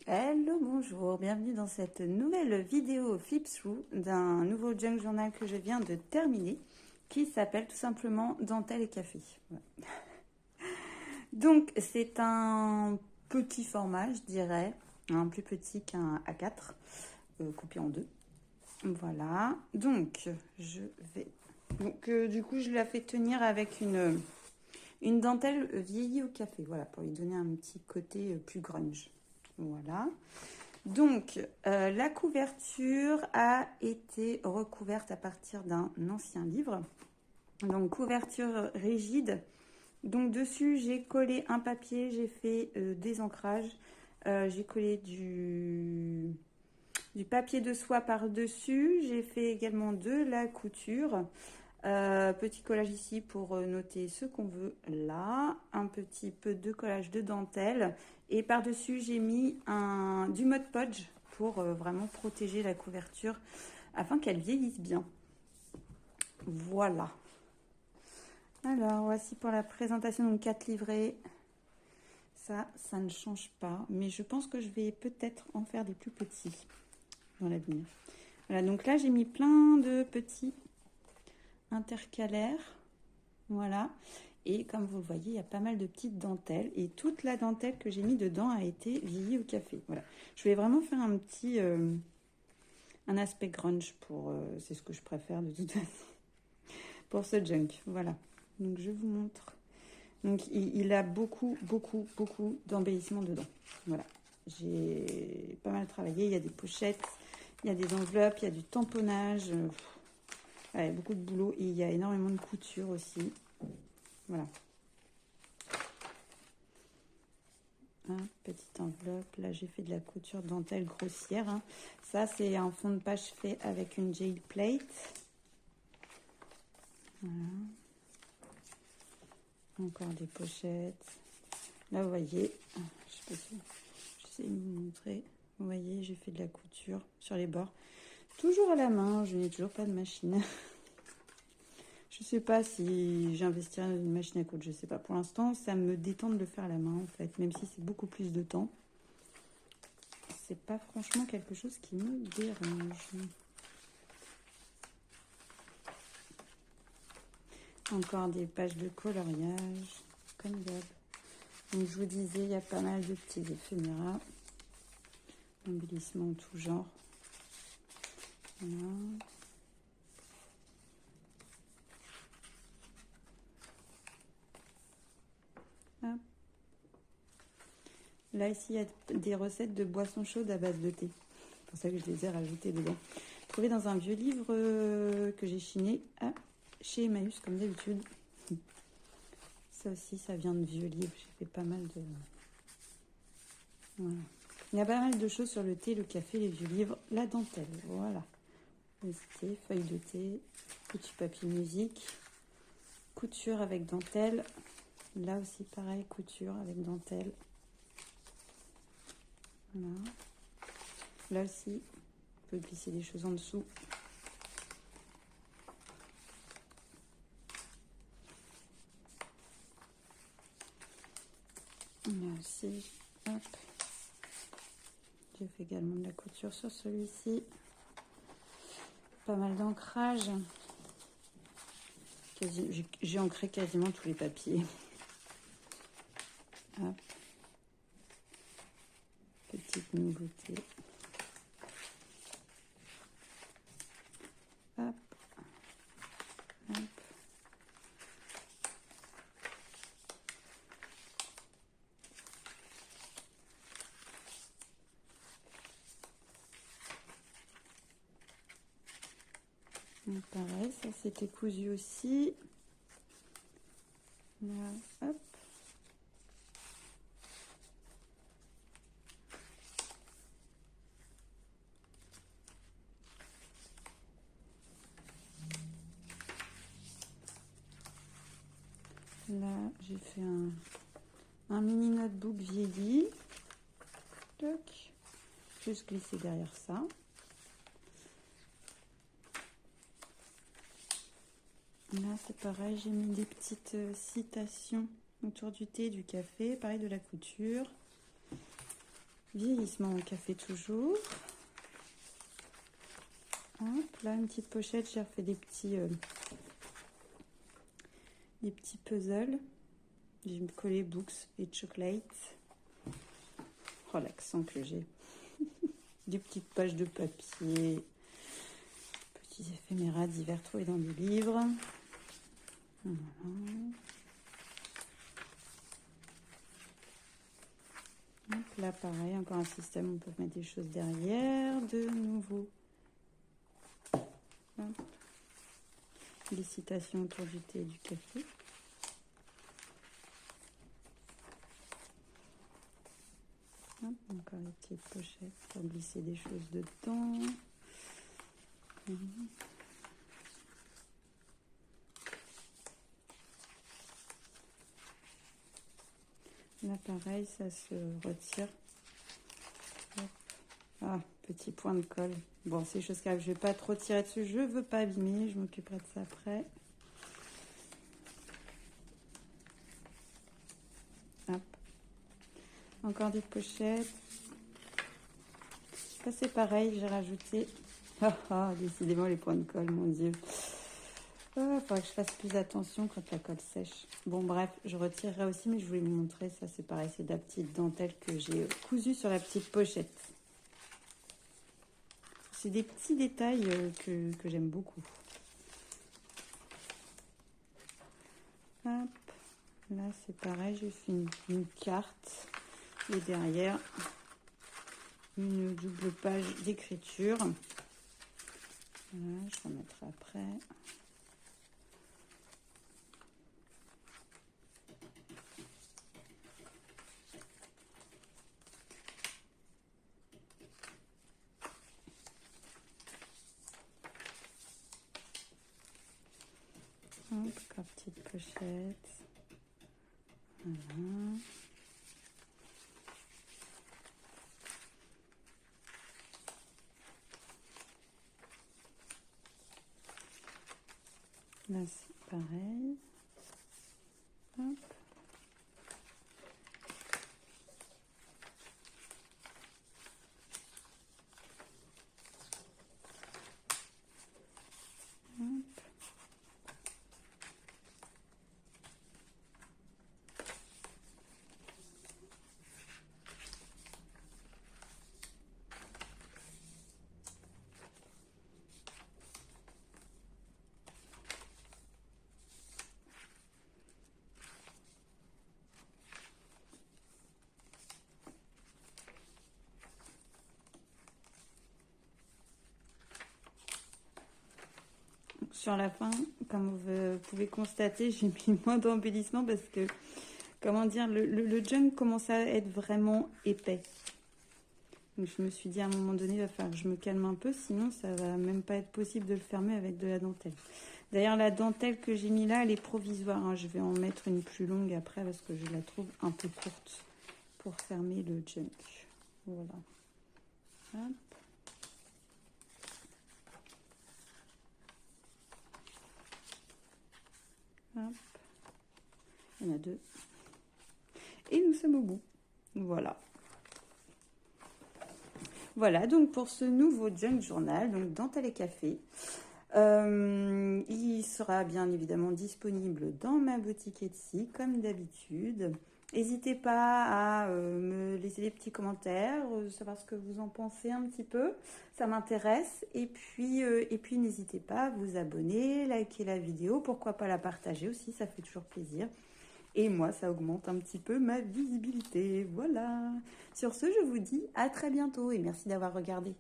Hello, bonjour, bienvenue dans cette nouvelle vidéo flip through d'un nouveau junk journal que je viens de terminer qui s'appelle tout simplement Dentelle et café. Ouais. Donc c'est un petit format, je dirais, un plus petit qu'un A4, coupé en deux. Voilà, donc je vais... Donc du coup je la fais tenir avec une dentelle vieillie au café, voilà, pour lui donner un petit côté plus grunge. Voilà. Donc, la couverture a été recouverte à partir d'un ancien livre. Donc, couverture rigide. Donc, dessus, j'ai collé un papier, j'ai fait des ancrages. J'ai collé du papier de soie par-dessus. J'ai fait également de la couture. Petit collage ici pour noter ce qu'on veut là. Un petit peu de collage de dentelle. Et par-dessus, j'ai mis du Mod Podge pour vraiment protéger la couverture afin qu'elle vieillisse bien. Voilà. Alors, voici pour la présentation. Donc, 4 livrets. Ça ne change pas. Mais je pense que je vais peut-être en faire des plus petits dans l'avenir. Voilà, donc là, j'ai mis plein de petits intercalaires. Voilà. Et comme vous le voyez, il y a pas mal de petites dentelles. Et toute la dentelle que j'ai mis dedans a été vieillie au café. Voilà. Je voulais vraiment faire un petit... un aspect grunge pour... c'est ce que je préfère de toute façon. Pour ce junk. Voilà. Donc je vous montre. Donc il a beaucoup d'embellissement dedans. Voilà. J'ai pas mal travaillé. Il y a des pochettes, il y a des enveloppes, il y a du tamponnage. Ouais, beaucoup de boulot. Et il y a énormément de couture aussi. Voilà. Petite enveloppe. Là, j'ai fait de la couture dentelle grossière. Hein. Ça, c'est un fond de page fait avec une gel plate. Voilà. Encore des pochettes. Là, vous voyez, je sais pas si j'essaie de vous montrer. Vous voyez, j'ai fait de la couture sur les bords. Toujours à la main. Je n'ai toujours pas de machine. Je sais pas si j'investirai dans une machine à coudre, je sais pas. Pour l'instant, ça me détend de le faire à la main, en fait, même si c'est beaucoup plus de temps. C'est pas franchement quelque chose qui me dérange. Encore des pages de coloriage, comme d'hab. Donc, je vous disais, il y a pas mal de petits éphéméras. Embellissement en tout genre. Voilà. Hop. Là, ici, il y a des recettes de boissons chaudes à base de thé. C'est pour ça que je les ai rajoutées dedans. Trouvé dans un vieux livre que j'ai chiné chez Emmaüs, comme d'habitude. Ça aussi, ça vient de vieux livres. J'ai fait pas mal de... Voilà. Il y a pas mal de choses sur le thé, le café, les vieux livres. La dentelle, voilà. Le thé, feuille de thé, petit papier musique, couture avec dentelle. Là aussi, pareil, couture avec dentelle. Voilà. Là aussi, on peut glisser des choses en dessous. Là aussi, hop. J'ai fait également de la couture sur celui-ci. Pas mal d'ancrage. J'ai ancré quasiment tous les papiers. Hop. Petite nouveauté. Hop. Hop. Donc pareil, ça c'était cousu aussi. Là, hop. Là, j'ai fait un mini notebook vieilli. Toc. Juste glisser derrière ça. Là, c'est pareil, j'ai mis des petites citations autour du thé, du café, pareil de la couture. Vieillissement au café toujours. Hop, là, une petite pochette. J'ai refait des petits puzzles. J'ai collé books et chocolate. Oh, l'accent que j'ai. Des petites pages de papier. Petits éphéméras divers trouvés dans des livres. Voilà. Donc là, pareil, encore un système où on peut mettre des choses derrière. De nouveau. Hop. Des citations autour du thé et du café. Hop, encore les petites pochettes pour glisser des choses dedans. Là, pareil, ça se retire. Hop. Ah, petit point de colle. Bon, c'est chose grave, je vais pas trop tirer dessus. Je veux pas abîmer, je m'occuperai de ça après. Hop. Encore des pochettes. Ça, c'est pareil, j'ai rajouté... Ah, décidément, les points de colle, mon Dieu. Il faudrait que je fasse plus attention quand la colle sèche. Bon, bref, je retirerai aussi, mais je voulais vous montrer. Ça, c'est pareil, c'est de la petite dentelle que j'ai cousue sur la petite pochette. C'est des petits détails que j'aime beaucoup. Hop, là, c'est pareil, j'ai fait une carte. Et derrière, une double page d'écriture. Voilà, je remettrai après. Encore petite pochette. Voilà. Là, c'est pareil. Hop. Sur la fin, comme vous pouvez constater, j'ai mis moins d'embellissement parce que, comment dire, le junk commence à être vraiment épais. Donc je me suis dit à un moment donné, il va falloir que je me calme un peu, sinon ça va même pas être possible de le fermer avec de la dentelle. D'ailleurs, la dentelle que j'ai mis là, elle est provisoire. Hein. Je vais en mettre une plus longue après parce que je la trouve un peu courte pour fermer le junk. Voilà. Hop. Hop. Il y en a deux. Et nous sommes au bout. Voilà. Voilà donc pour ce nouveau junk journal, donc dentelle et café. Il sera bien évidemment disponible dans ma boutique Etsy comme d'habitude. N'hésitez pas à me laisser des petits commentaires, savoir ce que vous en pensez un petit peu. Ça m'intéresse. Et puis n'hésitez pas à vous abonner, liker la vidéo. Pourquoi pas la partager aussi, ça fait toujours plaisir. Et moi, ça augmente un petit peu ma visibilité. Voilà. Sur ce, je vous dis à très bientôt et merci d'avoir regardé.